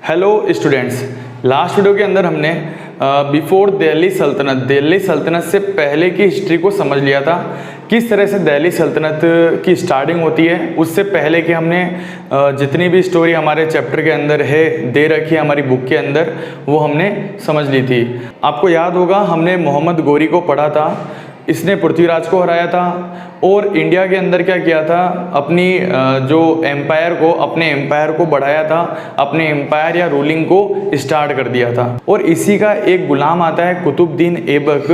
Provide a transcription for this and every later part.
Hello students, last video के अंदर हमने बिफोर दिल्ली सल्तनत से पहले की हिस्ट्री को समझ लिया था। किस तरह से दिल्ली सल्तनत की स्टार्टिंग होती है, उससे पहले कि हमने जितनी भी स्टोरी हमारे चैप्टर के अंदर है दे रखी है हमारी बुक के अंदर, वो हमने समझ ली थी। आपको याद होगा हमने मोहम्मद गोरी को पढ़ा था, इसने पृथ्वीराज को हराया था और इंडिया के अंदर क्या किया था, अपनी जो अपने एम्पायर को बढ़ाया था, अपने एम्पायर या रूलिंग को स्टार्ट कर दिया था। और इसी का एक गुलाम आता है कुतुबुद्दीन ऐबक,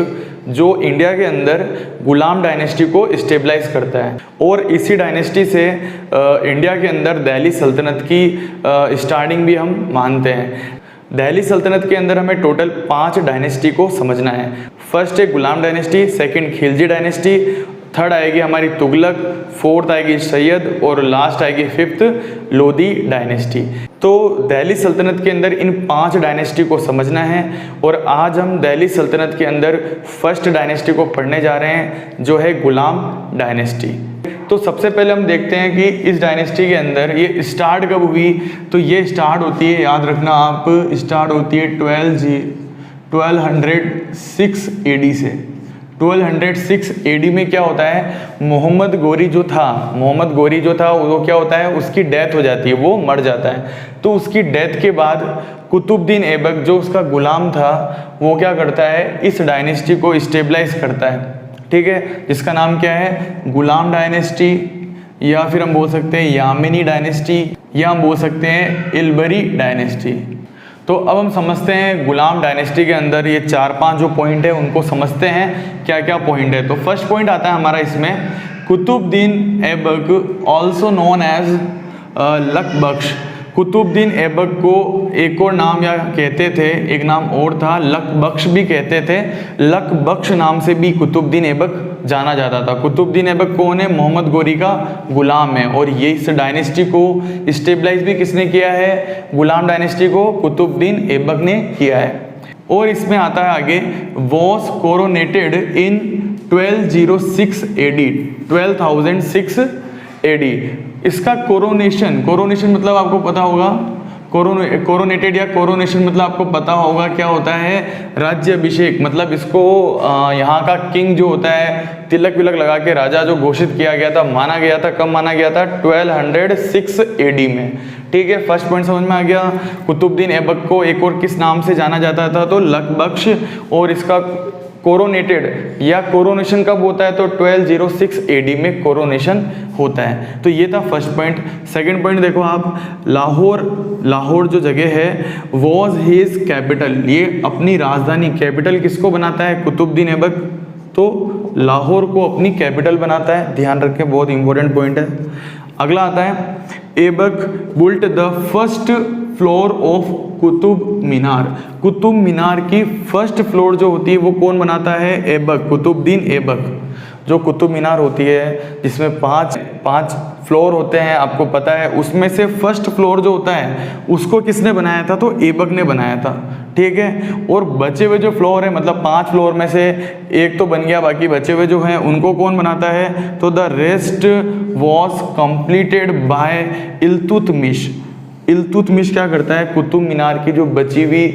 जो इंडिया के अंदर गुलाम डायनेस्टी को स्टेबलाइज करता है। और इसी डायनेस्टी से इंडिया के अंदर दिल्ली सल्तनत की स्टार्टिंग भी हम मानते हैं। दिल्ली सल्तनत के अंदर हमें टोटल 5 डायनेस्टी को समझना है। फर्स्ट है Ghulam dynasty, second Khilji dynasty, third आएगी हमारी तुगलक, फोर्थ आएगी सैयद और लास्ट आएगी फिफ्थ लोधी डायनेस्टी। तो दिल्ली सल्तनत के अंदर इन 5 डायनेस्टी को समझना है और आज हम दिल्ली सल्तनत के अंदर फर्स्ट डायनेस्टी को पढ़ने जा रहे हैं, जो है गुलाम डायनेस्टी। तो सबसे पहले हम देखते हैं कि इस डायनेस्टी के अंदर ये स्टार्ट कब हुई। तो ये स्टार्ट होती है, याद रखना आप, स्टार्ट होती है 1206 AD से। 1206 AD में क्या होता है, मोहम्मद गोरी जो था वो क्या होता है, उसकी डेथ हो जाती है, वो मर जाता है। तो उसकी डेथ के बाद कुतुबुद्दीन ऐबक जो उसका गुलाम था, वो क्या करता है, इस डायनेस्टी को स्टेबलाइज करता है, ठीक है, जिसका नाम क्या है, गुलाम डायनेस्टी, या फिर हम बोल सकते हैं यामिनी डायनेस्टी, या हम बोल सकते हैं इल्बरी डायनेस्टी। तो अब हम समझते हैं गुलाम डायनेस्टी के अंदर ये 4-5 जो पॉइंट है उनको समझते हैं, क्या क्या पॉइंट है। तो फर्स्ट पॉइंट आता है हमारा इसमें, Qutubuddin Aibak also known as Lakh Bakhsh. Qutubuddin Aibak को एक और नाम या कहते थे, एक नाम और था, लक बख्श भी कहते थे। लक बख्श नाम से भी कुतुबुद्दीन ऐबक जाना जाता था। कुतुबुद्दीन ऐबक कौन है, मोहम्मद गोरी का गुलाम है। और ये इस डायनेस्टी को स्टेबलाइज भी किसने किया है, गुलाम डायनेस्टी को कुतुबुद्दीन ऐबक ने किया है। और इसमें आता है आगे, was coronated in 1206 AD, 1206 AD। इसका कोरोनेशन मतलब आपको पता होगा, कोरोनेटेड या कोरोनेशन मतलब आपको पता होगा क्या होता है, राज्य अभिषेक। मतलब इसको यहाँ का किंग जो होता है, तिलक विलक लगा के राजा जो घोषित किया गया था, माना गया था, कब माना गया था, 1206 AD में, ठीक है। फर्स्ट पॉइंट समझ में आ गया। कुतुबुद्दीन ऐबक को एक और किस नाम से जाना जाता था, तो लक बख्श। और इसका कोरोनेटेड या कोरोनेशन कब होता है, तो 1206 AD में कोरोनेशन होता है। तो ये था फर्स्ट पॉइंट। सेकंड पॉइंट देखो आप, लाहौर जो जगह है, वॉज हिज कैपिटल, ये अपनी राजधानी, कैपिटल किसको बनाता है, कुतुबुद्दीन ऐबक, तो लाहौर को अपनी कैपिटल बनाता है। ध्यान रखें, बहुत इंपॉर्टेंट पॉइंट है। अगला आता है, Aibak built the first floor of Qutub Minar. Qutub Minar की फर्स्ट फ्लोर जो होती है वो कौन बनाता है, ऐबक, कुतुबुद्दीन ऐबक। जो कुतुब मीनार होती है जिसमें पांच फ्लोर होते हैं, आपको पता है, उसमें से फर्स्ट फ्लोर जो होता है उसको किसने बनाया था, तो ऐबक ने बनाया था, ठीक है। और बचे हुए जो फ्लोर है, मतलब 5 फ्लोर में से एक तो बन गया, बाकी बचे हुए जो हैं उनको कौन बनाता है, तो the rest was completed by Iltutmish. Iltutmish क्या करता है, कुतुब मीनार की जो बची हुई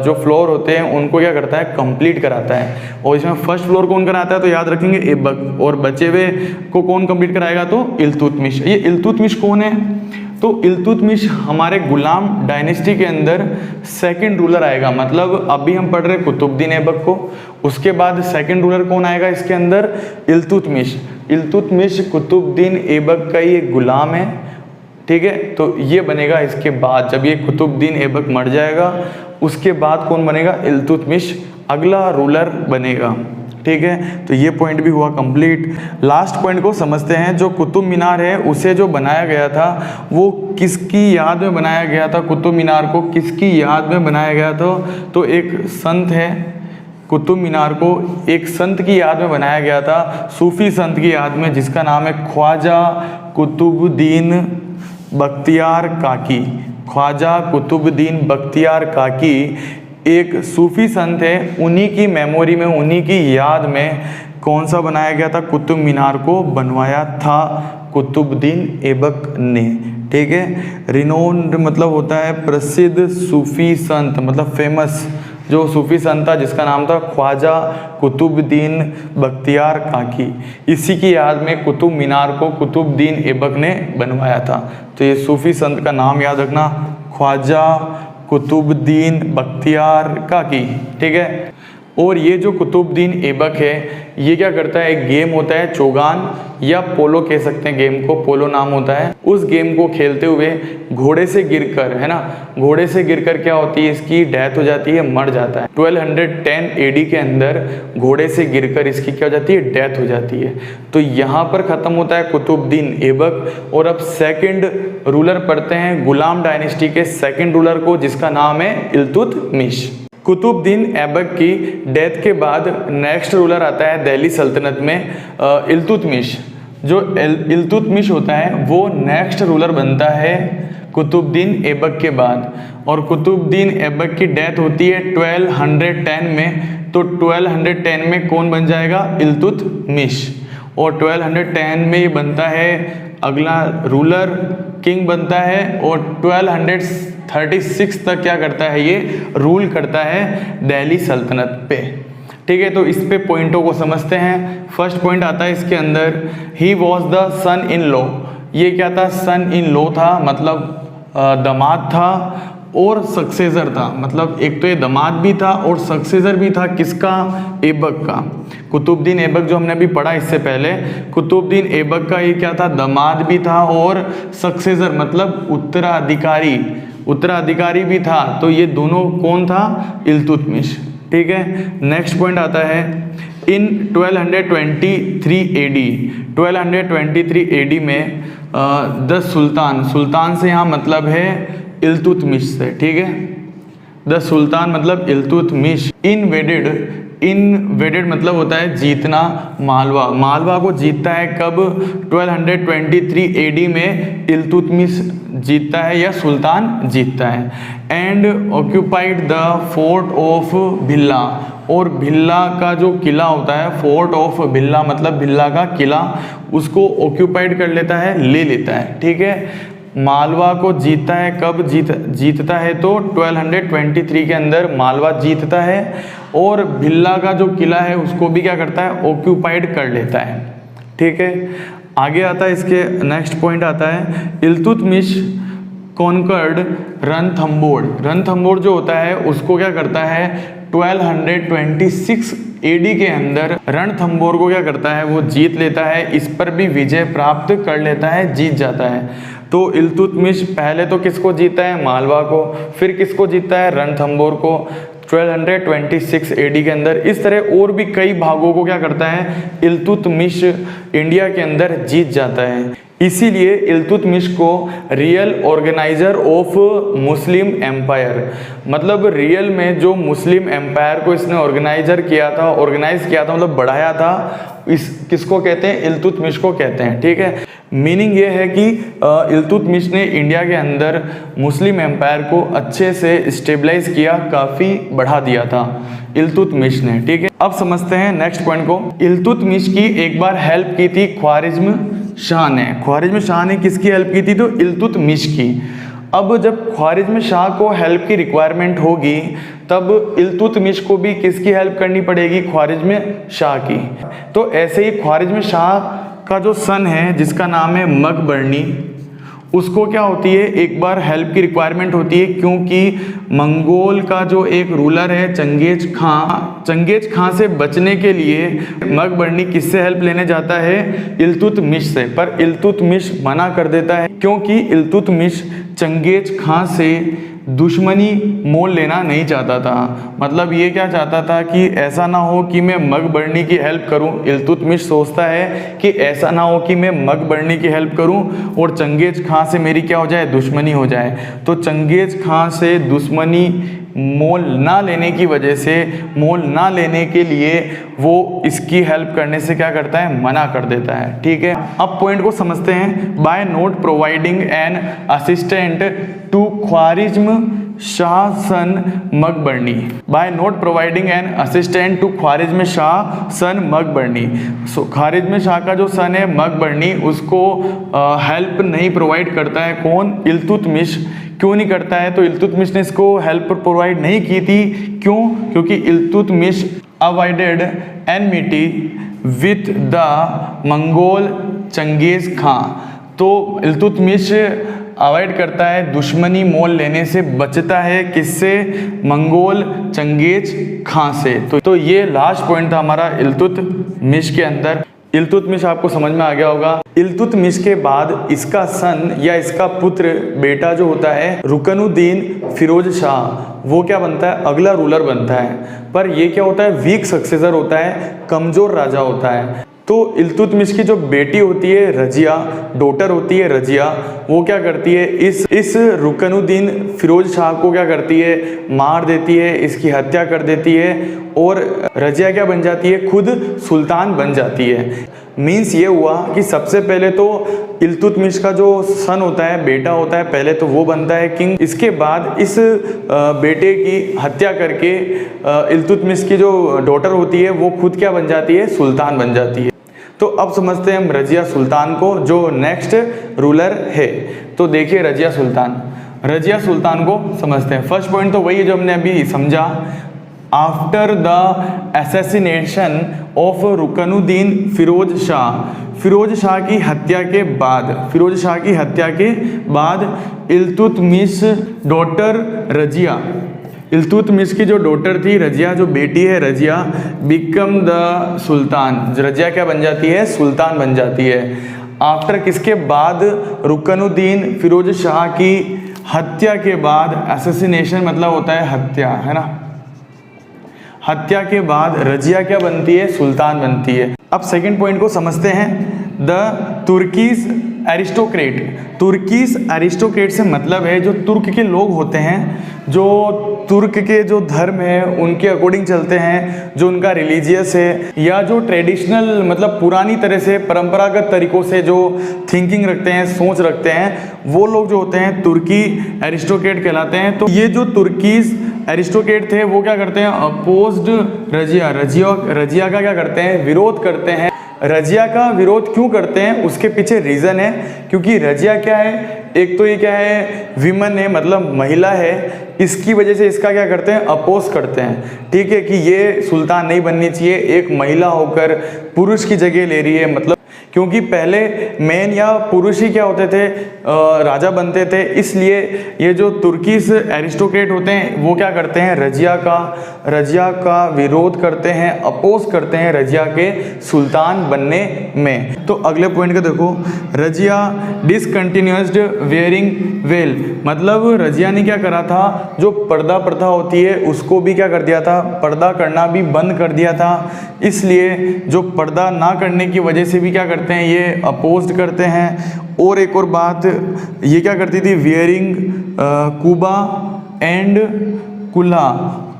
जो फ्लोर होते हैं उनको क्या करता है, कंप्लीट कराता है। और इसमें फर्स्ट फ्लोर कौन कराता है, तो याद रखेंगे ऐबक, और बचे हुए को कौन कंप्लीट कराएगा, तो इल्तुतमिश। ये इल्तुतमिश कौन है, तो इल्तुतमिश हमारे गुलाम डायनेस्टी के अंदर सेकंड रूलर आएगा। मतलब अभी हम पढ़ रहे कुतुबुद्दीन ऐबक को, उसके बाद सेकंड रूलर कौन आएगा इसके अंदर, इल्तुतमिश। इल्तुतमिश कुतुबुद्दीन ऐबक का ही एक गुलाम है, ठीक है। तो ये बनेगा इसके बाद, जब ये कुतुबुद्दीन ऐबक मर जाएगा उसके बाद कौन बनेगा, इल्तुतमिश अगला रूलर बनेगा, ठीक है। तो ये पॉइंट भी हुआ कंप्लीट। लास्ट पॉइंट को समझते हैं, जो कुतुब मीनार है उसे जो बनाया गया था वो किसकी याद में बनाया गया था, कुतुब मीनार को किसकी याद में बनाया गया था, तो एक संत है, कुतुब ख्वाजा को एक संत की याद में बनाया गया था, सूफी संत की याद में, जिसका नाम है ख्वाजा कुतुबुद्दीन बख्तियार काकी। ख्वाजा कुतुबुद्दीन बख्तियार काकी एक सूफी संत है, उन्हीं की मेमोरी में, उन्हीं की याद में कौन सा बनाया गया था, कुतुब मीनार को बनवाया था कुतुबुद्दीन ऐबक ने, ठीक है। रिनोन्ड मतलब होता है प्रसिद्ध सूफी संत, मतलब फेमस जो सूफी संत था जिसका नाम था ख्वाजा कुतुबुद्दीन बख्तियार काकी। इसी की याद में कुतुब मीनार को कुतुबुद्दीन ऐबक ने बनवाया था। तो ये सूफी संत का नाम याद रखना, ख्वाजा कुतुबुद्दीन बख्तियार काकी, ठीक है। और ये जो कुतुबुद्दीन ऐबक है ये क्या करता है, एक गेम होता है चौगान या पोलो कह सकते हैं, गेम को पोलो नाम होता है। उस गेम को खेलते हुए घोड़े से गिरकर, है ना, घोड़े से गिरकर क्या होती है, इसकी डेथ हो जाती है, मर जाता है। 1210 AD के अंदर घोड़े से गिरकर इसकी क्या हो जाती है, डेथ हो जाती है। तो यहाँ पर ख़त्म होता है कुतुबुद्दीन ऐबक। और अब सेकंड रूलर पढ़ते हैं गुलाम डायनेस्टी के सेकंड रूलर को, जिसका नाम है इल्तुतमिश। कुतुबुद्दीन ऐबक की डेथ के बाद नेक्स्ट रूलर आता है दिल्ली सल्तनत में इल्तुतमिश। जो इल्तुतमिश होता है वो नेक्स्ट रूलर बनता है कुतुबुद्दीन ऐबक के बाद। और कुतुबुद्दीन ऐबक की डेथ होती है 1210 में। तो 1210 में कौन बन जाएगा, इल्तुतमिश। और 1210 में ये बनता है अगला रूलर, किंग बनता है। और 1236 तक क्या करता है, ये रूल करता है दिल्ली सल्तनत पे, ठीक है। तो इस पे पॉइंटों को समझते हैं। फर्स्ट पॉइंट आता है इसके अंदर, he was the son in law. ये क्या था, सन इन लॉ था, मतलब दामाद था और सक्सेसर था। मतलब एक तो ये दामाद भी था और सक्सेसर भी था, किसका, ऐबक का। कुतुबुद्दीन ऐबक जो हमने अभी पढ़ा इससे पहले, कुतुबुद्दीन ऐबक का ये क्या था, दामाद भी था और सक्सेसर मतलब उत्तराधिकारी भी था। तो ये दोनों कौन था, इल्तुतमिश, ठीक है। नेक्स्ट पॉइंट आता है, इन 1223 AD में द सुल्तान से यहाँ मतलब है इल्तुतमिश से, ठीक है। द सुल्तान मतलब इल्तुतमिश इनवेडेड मतलब होता है जीतना, मालवा को जीतता है कब, 1223 AD में इल्तुतमिश जीतता है या सुल्तान जीतता है। And occupied the fort of villa. और भिल्ला का जो किला होता है, फोर्ट ऑफ भिल्ला मतलब भिल्ला का किला, उसको ऑक्यूपाइड कर लेता है, ले लेता है, ठीक है। मालवा को जीतता है कब, जीतता है तो 1223 के अंदर मालवा जीतता है। और भिल्ला का जो किला है उसको भी क्या करता है, ऑक्यूपाइड कर लेता है, ठीक है। आगे आता है इसके नेक्स्ट पॉइंट आता है, इल्तुतमिश कॉन्कर्ड रणथंबोर जो होता है उसको क्या करता है, 1226 AD के अंदर रणथंबोर को क्या करता है, वो जीत लेता है, इस पर भी विजय प्राप्त कर लेता है, जीत जाता है। तो इल्तुतमिश पहले तो किसको जीता है, मालवा को, फिर किसको जीता है, रणथंबोर को 1226 AD के अंदर। इस तरह और भी कई भागों को क्या करता है, इल्तुतमिश इंडिया के अंदर जीत जाता है। इसीलिए इल्तुतमिश को real organizer of Muslim empire, मतलब रियल में जो मुस्लिम एम्पायर को इसने ऑर्गेनाइज किया था मतलब बढ़ाया था, इस किसको कहते हैं, इल्तुतमिश को कहते हैं, ठीक है। मीनिंग ये है कि इल्तुतमिश ने इंडिया के अंदर मुस्लिम एम्पायर को अच्छे से स्टेबलाइज किया, काफ़ी बढ़ा दिया था इल्तुतमिश ने, ठीक है। अब समझते हैं नेक्स्ट पॉइंट को। इल्तुतमिश की एक बार हेल्प की थी ख्वारिज्म शाह ने किसकी हेल्प की थी, तो इल्तुतमिश की। अब जब ख्वारिज्म शाह को हेल्प की रिक्वायरमेंट होगी तब इल्तुतमिश को भी किसकी हेल्प करनी पड़ेगी, ख्वारिज्म शाह की। तो ऐसे ही ख्वारिज्म शाह का जो सन है जिसका नाम है मकबरनी, उसको क्या होती है, एक बार हेल्प की रिक्वायरमेंट होती है, क्योंकि मंगोल का जो एक रूलर है चंगेज खां से बचने के लिए मकबरनी किससे हेल्प लेने जाता है, इल्तुतमिश से। पर इल्तुतमिश मना कर देता है, क्योंकि इल्तुतमिश चंगेज खां से दुश्मनी मोल लेना नहीं चाहता था। मतलब ये क्या चाहता था कि ऐसा ना हो कि मैं मकबरनी की हेल्प करूं। इल्तुतमिश सोचता है कि ऐसा ना हो कि मैं मकबरनी की हेल्प करूं और चंगेज खां से मेरी क्या हो जाए, दुश्मनी हो जाए। तो चंगेज खां से दुश्मनी मोल ना लेने की वजह से, मोल ना लेने के लिए वो इसकी हेल्प करने से क्या करता है, मना कर देता है, ठीक है। अब पॉइंट को समझते हैं। By not providing an assistant to Khwarizm Shah son Mangburni by not providing an assistant to Khwarizm Shah son Mangburni. So Khwarizm Shah का जो सन है मकबरनी, उसको हेल्प नहीं प्रोवाइड करता है। कौन? इल्तुतमिश। क्यों नहीं करता है? तो इल्तुतमिश ने इसको हेल्प प्रोवाइड नहीं की थी। क्यों? क्योंकि Iltutmish avoided enmity with the Mongol Genghis Khan. तो इल्तुतमिश अवॉइड करता है, दुश्मनी मोल लेने से बचता है। किससे? मंगोल चंगेज खां से। तो ये लास्ट पॉइंट था हमारा इल्तुतमिश के अंदर। इल्तुतमिश आपको समझ में आ गया होगा। इल्तुतमिश के बाद इसका सन या इसका पुत्र बेटा जो होता है रुकनुद्दीन फिरोज शाह, वो क्या बनता है? अगला रूलर बनता है। पर ये क्या होता है? वीक सक्सेसर होता है, कमज़ोर राजा होता है। तो इल्तुतमिश की जो बेटी होती है रजिया, डॉटर होती है रजिया, वो क्या करती है? इस रुकनुद्दीन फिरोज शाह को क्या करती है? मार देती है, इसकी हत्या कर देती है और रजिया क्या बन जाती है? खुद सुल्तान बन जाती है। मीन्स ये हुआ कि सबसे पहले तो इल्तुतमिश का जो सन होता है, बेटा होता है, पहले तो वो बनता है किंग। इसके बाद इस बेटे की हत्या करके इल्तुतमिश की जो डॉटर होती है वो खुद क्या बन जाती है? सुल्तान बन जाती है। तो अब समझते हैं हम रजिया सुल्तान को, जो नेक्स्ट रूलर है। तो देखिए रजिया सुल्तान को समझते हैं। फर्स्ट पॉइंट तो वही है जो हमने अभी समझा। After the assassination of Ruknuddin Firoz Shah की हत्या के बाद इल्तुतमिश डॉटर रजिया, इल्तुतमिश की जो डॉटर थी रजिया, जो बेटी है Razia, become the sultan. Razia क्या बन जाती है? सुल्तान बन जाती है। आफ्टर किसके बाद? रुकनुद्दीन फिरोज शाह की हत्या के बाद। असैसिनेशन मतलब होता है हत्या, है ना? हत्या के बाद रजिया क्या बनती है? सुल्तान बनती है। अब सेकंड पॉइंट को समझते हैं। द तुर्कीज एरिस्टोक्रेट से मतलब है जो तुर्क के लोग होते हैं, जो तुर्क के जो धर्म है उनके अकॉर्डिंग चलते हैं, जो उनका रिलीजियस है या जो ट्रेडिशनल मतलब पुरानी तरह से परंपरागत तरीकों से जो थिंकिंग रखते हैं, सोच रखते हैं, वो लोग जो होते हैं तुर्की एरिस्टोक्रेट कहलाते हैं। तो ये जो तुर्कीज एरिस्टोक्रेट थे वो क्या करते हैं? अपोज्ड रजिया का क्या करते हैं? विरोध करते हैं। रजिया का विरोध क्यों करते हैं? उसके पीछे रीज़न है, क्योंकि रजिया क्या है? एक तो ये क्या है? विमन है, मतलब महिला है। इसकी वजह से इसका क्या करते हैं? अपोज करते हैं। ठीक है, कि ये सुल्तान नहीं बननी चाहिए, एक महिला होकर पुरुष की जगह ले रही है। मतलब क्योंकि पहले मैन या पुरुष ही क्या होते थे? राजा बनते थे। इसलिए ये जो तुर्कीस एरिस्टोक्रेट होते हैं वो क्या करते हैं? रजिया का विरोध करते हैं, अपोज करते हैं रजिया के सुल्तान बनने में। तो अगले पॉइंट का देखो, रजिया डिसकंटिन्यूस्ड वेयरिंग वेल, मतलब रजिया ने क्या करा था? जो पर्दा प्रथा होती है उसको भी क्या कर दिया था? पर्दा करना भी बंद कर दिया था। इसलिए जो पर्दा ना करने की वजह से भी क्या करते हैं? ये अपोज्ड करते हैं। और एक और बात, ये क्या करती थी? वियरिंग कुबा एंड कुल्ला।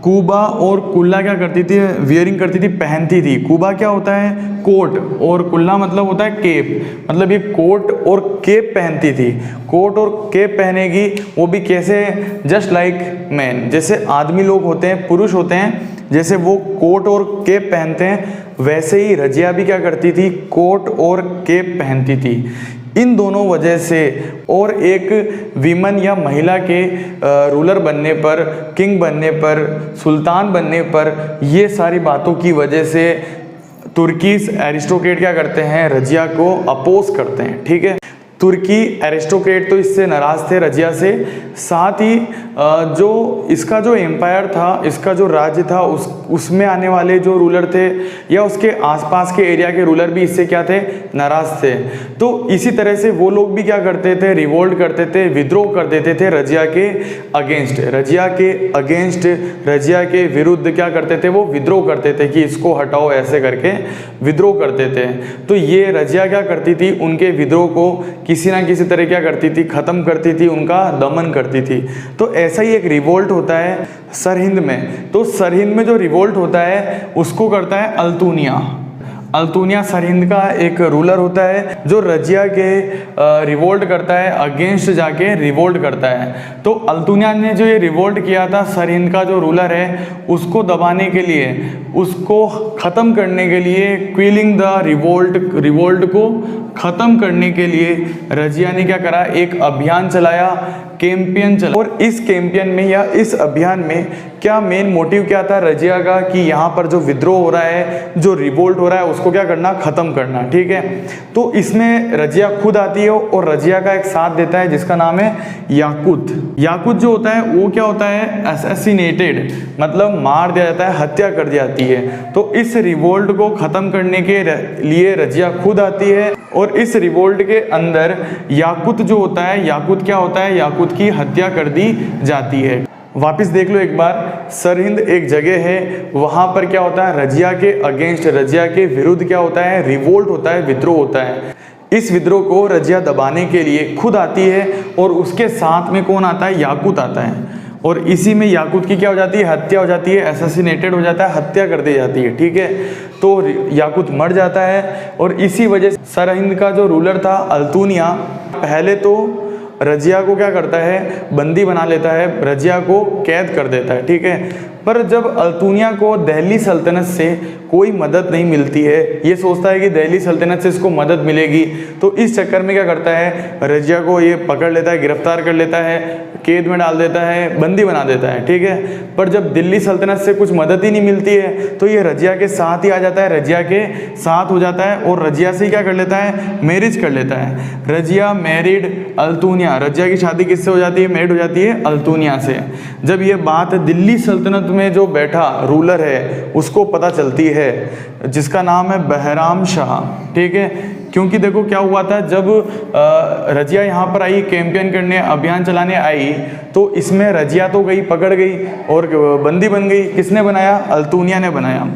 कुबा और कुल्ला क्या करती थी? वियरिंग करती थी, पहनती थी। कुबा क्या होता है? कोट, और कुल्ला मतलब होता है केप। मतलब ये कोट और केप पहनती थी। कोट और केप पहनेगी, वो भी कैसे? जस्ट लाइक मैन, जैसे आदमी लोग होते हैं, पुरुष होते हैं, जैसे वो कोट और केप पहनते हैं, वैसे ही रजिया भी क्या करती थी? कोट और केप पहनती थी। इन दोनों वजह से और एक विमन या महिला के रूलर बनने पर, किंग बनने पर, सुल्तान बनने पर, ये सारी बातों की वजह से तुर्कीस एरिस्टोक्रेट क्या करते हैं? रजिया को अपोज करते हैं। ठीक है, तुर्की एरिस्टोक्रेट तो इससे नाराज़ थे, रजिया से। साथ ही जो इसका जो एम्पायर था, इसका जो राज्य था, उसमें आने वाले जो रूलर थे या उसके आसपास के एरिया के रूलर भी इससे क्या थे? नाराज़ थे। तो इसी तरह से वो लोग भी क्या करते थे? रिवोल्ट करते थे, विद्रोह कर देते थे रजिया के अगेंस्ट। रजिया के विरुद्ध क्या करते थे? वो विद्रोह करते थे कि इसको हटाओ, ऐसे करके विद्रोह करते थे। तो ये रजिया क्या करती थी? उनके विद्रोह को किसी ना किसी तरह क्या करती थी? ख़त्म करती थी, उनका दमन करती थी। तो ऐसा ही एक रिवोल्ट होता है सरहिंद में। तो सरहिंद में जो रिवोल्ट होता है उसको करता है अल्तूनिया। अल्तुनिया सरहिंद का एक रूलर होता है जो रजिया के रिवोल्ट करता है, अगेंस्ट जाके रिवोल्ट करता है। तो अल्तुनिया ने जो ये रिवोल्ट किया था, सरहिंद का जो रूलर है उसको दबाने के लिए, उसको ख़त्म करने के लिए, क्विलिंग द रिवोल्ट को ख़त्म करने के लिए रजिया ने क्या करा, एक अभियान चलाया, कैंपेन चला। और इस कैंपेन में या इस अभियान में क्या मेन मोटिव क्या था रजिया का, कि यहाँ पर जो विद्रोह हो रहा है, जो रिवोल्ट हो रहा है, उसको क्या करना, ख़त्म करना। ठीक है, तो इसमें रजिया खुद आती है और रजिया का एक साथ देता है जिसका नाम है याकूत। याकूत जो होता है वो क्या होता है, असैसिनेटेड, मतलब मार दिया जाता है, हत्या कर दी जाती है। तो इस रिवोल्ट को ख़त्म करने के लिए रजिया खुद आती है और इस रिवोल्ट के अंदर याकूत जो होता है, याकूत क्या होता है, याकूत की हत्या कर दी जाती है। वापस देख लो एक बार, सरहिंद एक जगह है, वहाँ पर क्या होता है, रजिया के अगेंस्ट, रजिया के विरुद्ध क्या होता है, रिवोल्ट होता है, विद्रोह होता है। इस विद्रोह को रजिया दबाने के लिए खुद आती है और उसके साथ में कौन आता है, याकूत आता है। और इसी में याकूत की क्या हो जाती है, हत्या हो जाती है, असैसिनेटेड हो जाता है, हत्या कर दी जाती है। ठीक है, तो याकूत मर जाता है और इसी वजह से सरहिंद का जो रूलर था अल्तुनिया, पहले तो रजिया को क्या करता है, बंदी बना लेता है, रजिया को कैद कर देता है। ठीक है, पर जब अल्तुनिया को दिल्ली सल्तनत से कोई मदद नहीं मिलती है, ये सोचता है कि दिल्ली सल्तनत से इसको मदद मिलेगी, तो इस चक्कर में क्या करता है, रजिया को ये पकड़ लेता है, गिरफ्तार कर लेता है, कैद में डाल देता है, बंदी बना देता है। ठीक है, पर जब दिल्ली सल्तनत से कुछ मदद ही नहीं मिलती है तो ये रजिया के साथ ही आ जाता है, रजिया के साथ हो जाता है और रजिया से ही क्या कर लेता है, मैरिज कर लेता है। रजिया मैरिड अल्तुनिया, रजिया की शादी किससे हो जाती है, मैरिड हो जाती है अल्तुनिया से। जब ये बात दिल्ली सल्तनत में जो बैठा रूलर है उसको पता चलती है, जिसका नाम है बहराम शाह। ठीक है, क्योंकि देखो क्या हुआ था, जब रजिया यहाँ पर आई, कैंपेन करने, अभियान चलाने आई, तो इसमें रजिया तो गई, पकड़ गई और बंदी बन गई। किसने बनाया, अल्तुनिया ने बनाया।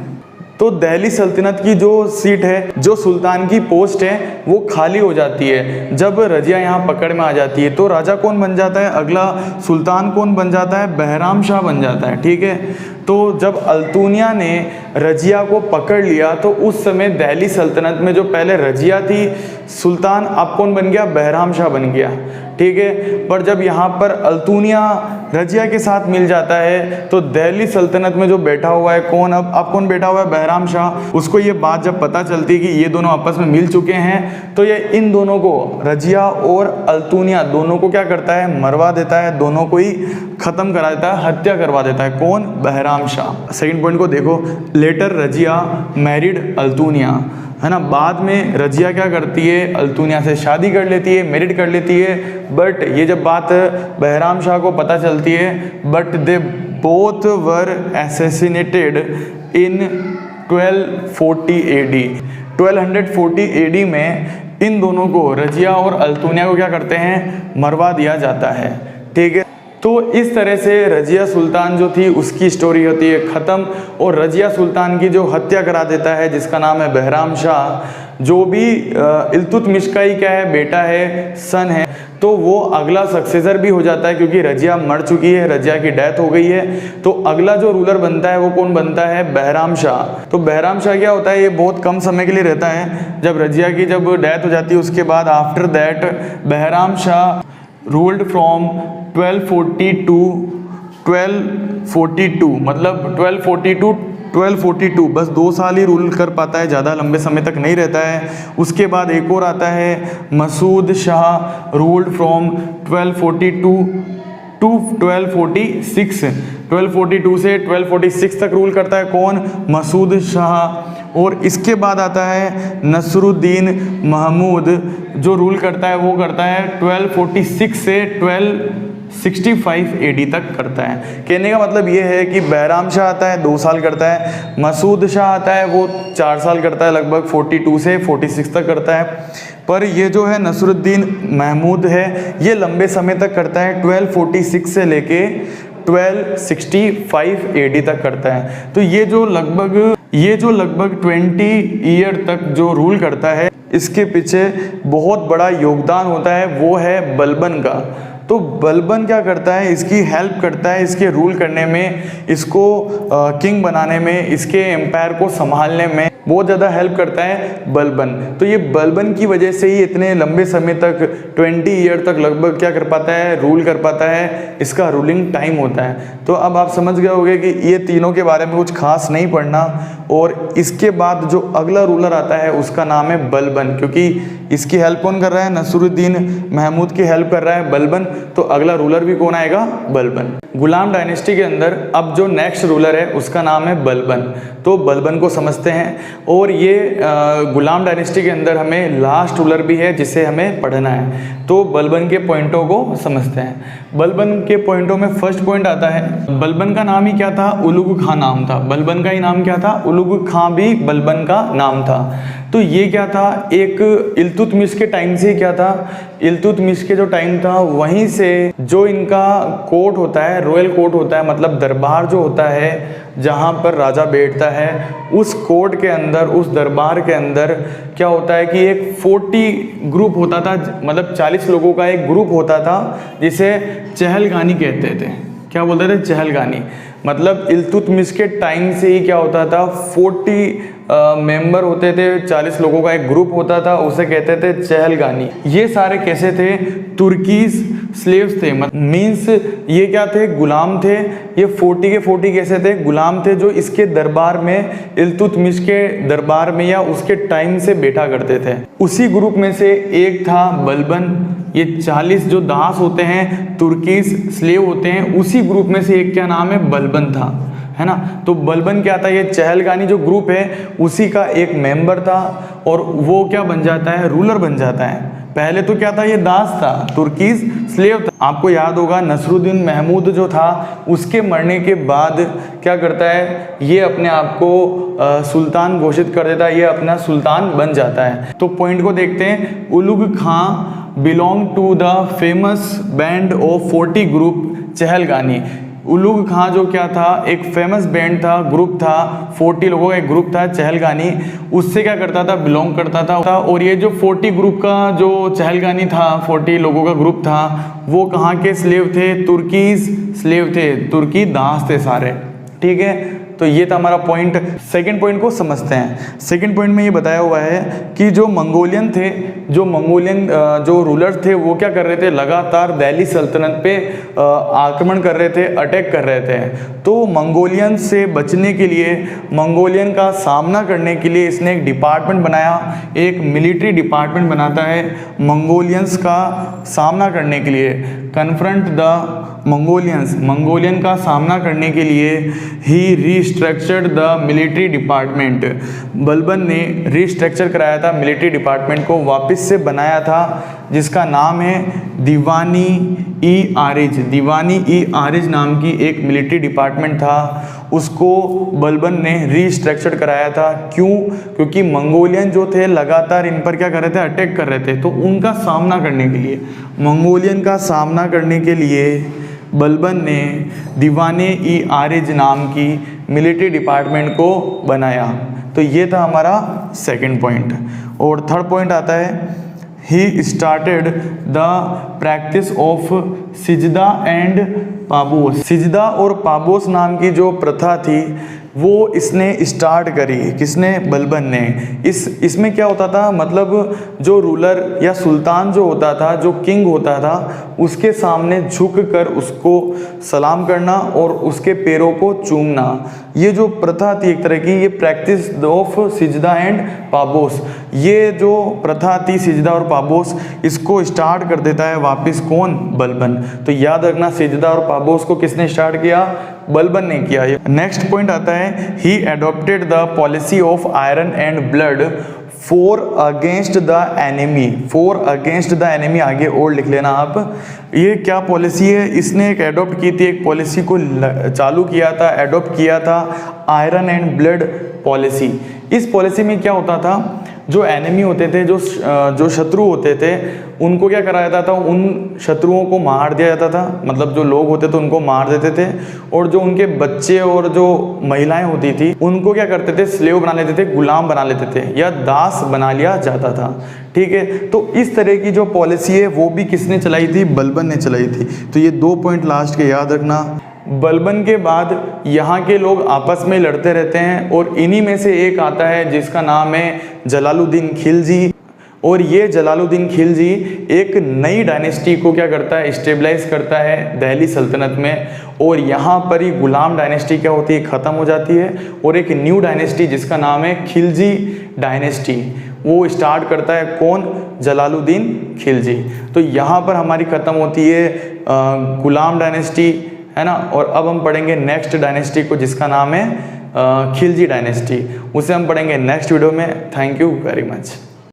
तो दिल्ली सल्तनत की जो सीट है, जो सुल्तान की पोस्ट है, वो खाली हो जाती है जब रजिया यहाँ पकड़ में आ जाती है। तो राजा कौन बन जाता है, अगला सुल्तान कौन बन जाता है, बहराम शाह बन जाता है। ठीक है, तो जब अल्तुनिया ने रजिया को पकड़ लिया तो उस समय दिल्ली सल्तनत में जो पहले रजिया थी सुल्तान, अब कौन बन गया, बहराम शाह बन गया। ठीक है, पर जब यहाँ पर अल्तुनिया रजिया के साथ मिल जाता है तो दिल्ली सल्तनत में जो बैठा हुआ है कौन, अब कौन बैठा हुआ है, बहराम शाह। उसको ये बात जब पता चलती है कि ये दोनों आपस में मिल चुके हैं, तो ये इन दोनों को, रजिया और अल्तुनिया दोनों को क्या करता है, मरवा देता है, दोनों को ही खत्म करा देता है, हत्या करवा देता है। कौन, बहराम शाह। सेकंड पॉइंट को देखो, लेटर रजिया मैरिड अल्तुनिया, है ना। बाद में रजिया क्या करती है, अल्तुनिया से शादी कर लेती है, मैरिड कर लेती है। बट ये जब बात बहराम शाह को पता चलती है, but they both were assassinated in 1240 AD। 1240 AD में इन दोनों को, रजिया और अल्तुनिया को क्या करते हैं, मरवा दिया जाता है। ठीक है, तो इस तरह से रजिया सुल्तान जो थी उसकी स्टोरी होती है ख़त्म। और रजिया सुल्तान की जो हत्या करा देता है, जिसका नाम है बहराम शाह, जो भी इल्तुतमिश का ही क्या है, बेटा है, सन है, तो वो अगला सक्सेसर भी हो जाता है क्योंकि रजिया मर चुकी है, रजिया की डेथ हो गई है। तो अगला जो रूलर बनता है वो कौन बनता है, बहराम शाह। तो बहराम शाह क्या होता है, ये बहुत कम समय के लिए रहता है। जब रजिया की जब डेथ हो जाती है उसके बाद after that Bahram Shah ruled from 1240 to 1242, मतलब 1242 बस 2 साल ही रूल कर पाता है, ज़्यादा लंबे समय तक नहीं रहता है। उसके बाद एक और आता है Masud Shah, ruled from 1242 to 1246। 1242 से 1246 तक रूल करता है कौन, मसूद शाह। और इसके बाद आता है नसरुद्दीन महमूद, जो रूल करता है वो करता है 1246 से 1265 AD तक करता है। कहने का मतलब ये है कि बहराम शाह आता है 2 साल करता है, मसूद शाह आता है वो 4 साल करता है, लगभग 42 से 46 तक करता है। पर ये जो है नसरुद्दीन महमूद है, ये लंबे समय तक करता है, 1246 से लेके 1265 AD तक करता है। तो ये जो लगभग 20 ईयर तक जो रूल करता है, इसके पीछे बहुत बड़ा योगदान होता है, वो है बलबन का। तो बलबन क्या करता है, इसकी हेल्प करता है इसके रूल करने में, इसको किंग बनाने में, इसके एम्पायर को संभालने में बहुत ज़्यादा हेल्प करता है बलबन। तो ये बलबन की वजह से ही इतने लंबे समय तक 20 ईयर तक लगभग क्या कर पाता है, रूल कर पाता है, इसका रूलिंग टाइम होता है। तो अब आप समझ गए होंगे कि ये तीनों के बारे में कुछ खास नहीं पढ़ना। और इसके बाद जो अगला रूलर आता है उसका नाम है बलबन, क्योंकि इसकी हेल्प कौन कर रहा है, नसरुद्दीन महमूद की हेल्प कर रहा है बलबन, तो अगला रूलर भी कौन आएगा, बलबन। गुलाम डायनेस्टी के अंदर अब जो नेक्स्ट रूलर है उसका नाम है बलबन। तो बलबन को समझते हैं, और ये गुलाम डायनेस्टी के अंदर हमें लास्ट रूलर भी है जिसे हमें पढ़ना है। तो बलबन के पॉइंटों को समझते हैं। बलबन के पॉइंटों में फर्स्ट पॉइंट आता है, बलबन का नाम ही क्या था, उलुग खां नाम था। बलबन का ही नाम क्या था, उलुग खां भी बलबन का नाम था। तो ये क्या था, एक इल्तुतमिश के टाइम से क्या था, इल्तुतमिश के जो टाइम था वहीं से जो इनका कोर्ट होता है, रॉयल कोर्ट होता है, मतलब दरबार जो होता है जहाँ पर राजा बैठता है, उस कोर्ट के अंदर, उस दरबार के अंदर क्या होता है कि एक 40 ग्रुप होता था, मतलब 40 लोगों का एक ग्रुप होता था जिसे चहलगानी कहते थे। क्या बोलते थे, चहलगानी। मतलब इल्तुतमिश के टाइम से ही क्या होता था, 40 मेंबर होते थे, 40 लोगों का एक ग्रुप होता था, उसे कहते थे चहलगानी। ये सारे कैसे थे, तुर्कीज स्लेव्स थे, मीन्स ये क्या थे, गुलाम थे। ये 40 के 40 कैसे थे, गुलाम थे, जो इसके दरबार में, इल्तुतमिश के दरबार में या उसके टाइम से बैठा करते थे। उसी ग्रुप में से एक था बलबन। ये 40 जो दास होते हैं, तुर्कीज स्लेव होते हैं, उसी ग्रुप में से एक क्या नाम है, बलबन था, है ना। तो बलबन क्या था, ये चहलगानी जो ग्रुप है उसी का एक मेंबर था, और वो क्या बन जाता है, रूलर बन जाता है। पहले तो क्या था, ये दास था, तुर्कीज स्लेव था। आपको याद होगा नसरुद्दीन महमूद जो था उसके मरने के बाद क्या करता है, ये अपने आप को सुल्तान घोषित कर देता है, ये अपना सुल्तान बन जाता है। तो पॉइंट को देखते हैं, Ulugh Khan belong to the famous band of 40 group Chahalgani. Ulugh Khan जो क्या था, एक फेमस बैंड था, ग्रुप था, 40 लोगों का एक ग्रुप था चहलगानी, उससे क्या करता था, बिलोंग करता था। और ये जो 40 ग्रुप का जो चहलगानी था, 40 लोगों का ग्रुप था, वो कहाँ के स्लेव थे, तुर्कीज स्लेव थे, तुर्की दास थे सारे, ठीक है। तो ये था हमारा पॉइंट। सेकंड पॉइंट को समझते हैं। सेकंड पॉइंट में ये बताया हुआ है कि जो मंगोलियन थे, जो मंगोलियन जो रूलर थे, वो क्या कर रहे थे, लगातार दिल्ली सल्तनत पे आक्रमण कर रहे थे, अटैक कर रहे थे। तो मंगोलियन से बचने के लिए, मंगोलियन का सामना करने के लिए इसने एक डिपार्टमेंट बनाया, एक मिलिट्री डिपार्टमेंट बनाता है मंगोलियंस का सामना करने के लिए। कन्फ्रंट द मंगोलियंस, मंगोलियन का सामना करने के लिए ही restructured the military department. Balban ने रीस्ट्रक्चर कराया था मिलिट्री डिपार्टमेंट को, वापस से बनाया था, जिसका नाम है दीवानी ई आरिज। दीवानी ई आरिज नाम की एक मिलिट्री डिपार्टमेंट था, उसको बलबन ने रीस्ट्रक्चर कराया था। क्यों? क्योंकि मंगोलियन जो थे लगातार इन पर क्या कर रहे थे, अटैक कर रहे थे। तो उनका सामना करने के लिए, मंगोलियन का सामना करने के लिए बलबन ने दीवाने ई आरिज नाम की मिलिट्री डिपार्टमेंट को बनाया। तो ये था हमारा सेकंड पॉइंट। और थर्ड पॉइंट आता है, he started the practice of sijda and paibos. Sijda और पाबोस नाम की जो प्रथा थी वो इसने स्टार्ट करी। किसने? बलबन ने। इसमें क्या होता था, मतलब जो रूलर या सुल्तान जो होता था, जो किंग होता था, उसके सामने झुक कर उसको सलाम करना और उसके पैरों को चूमना, ये जो प्रथा थी एक तरह की, ये प्रैक्टिस ऑफ सिजदा एंड पाबोस, ये जो प्रथा थी सिजदा और पाबोस, इसको स्टार्ट कर देता है वापस कौन? बलबन। तो याद रखना, सिजदा और पाबोस को किसने स्टार्ट किया? बलबन ने किया। नेक्स्ट पॉइंट आता है, he adopted the policy of iron and blood for against the enemy. For against the enemy आगे और लिख लेना आप। ये क्या पॉलिसी है? इसने एक एडॉप्ट की थी, एक पॉलिसी को चालू किया था, एडॉप्ट किया था, आयरन एंड ब्लड पॉलिसी। इस पॉलिसी में क्या होता था, जो एनिमी होते थे, जो शत्रु होते थे, उनको क्या करा जाता था, उन शत्रुओं को मार दिया जाता था। मतलब जो लोग होते थे उनको मार देते थे, और जो उनके बच्चे और जो महिलाएं होती थी उनको क्या करते थे, स्लेव बना लेते थे, गुलाम बना लेते थे, या दास बना लिया जाता था। ठीक है, तो इस तरह की जो पॉलिसी है वो भी किसने चलाई थी? बलबन ने चलाई थी। तो ये 2 पॉइंट लास्ट के याद रखना। बलबन के बाद यहाँ के लोग आपस में लड़ते रहते हैं और इन्हीं में से एक आता है जिसका नाम है जलालुद्दीन खिलजी। और ये जलालुद्दीन खिलजी एक नई डायनेस्टी को क्या करता है, स्टेबलाइज करता है दिल्ली सल्तनत में। और यहाँ पर ही गुलाम डायनेस्टी क्या होती है, ख़त्म हो जाती है और एक न्यू डायनेस्टी जिसका नाम है खिलजी डायनेस्टी वो स्टार्ट करता है। कौन? जलालुद्दीन खिलजी। तो यहाँ पर हमारी ख़त्म होती है गुलाम डायनेस्टी, है ना। और अब हम पढ़ेंगे नेक्स्ट डायनेस्टी को जिसका नाम है खिलजी डायनेस्टी। उसे हम पढ़ेंगे नेक्स्ट वीडियो में। Thank you very much.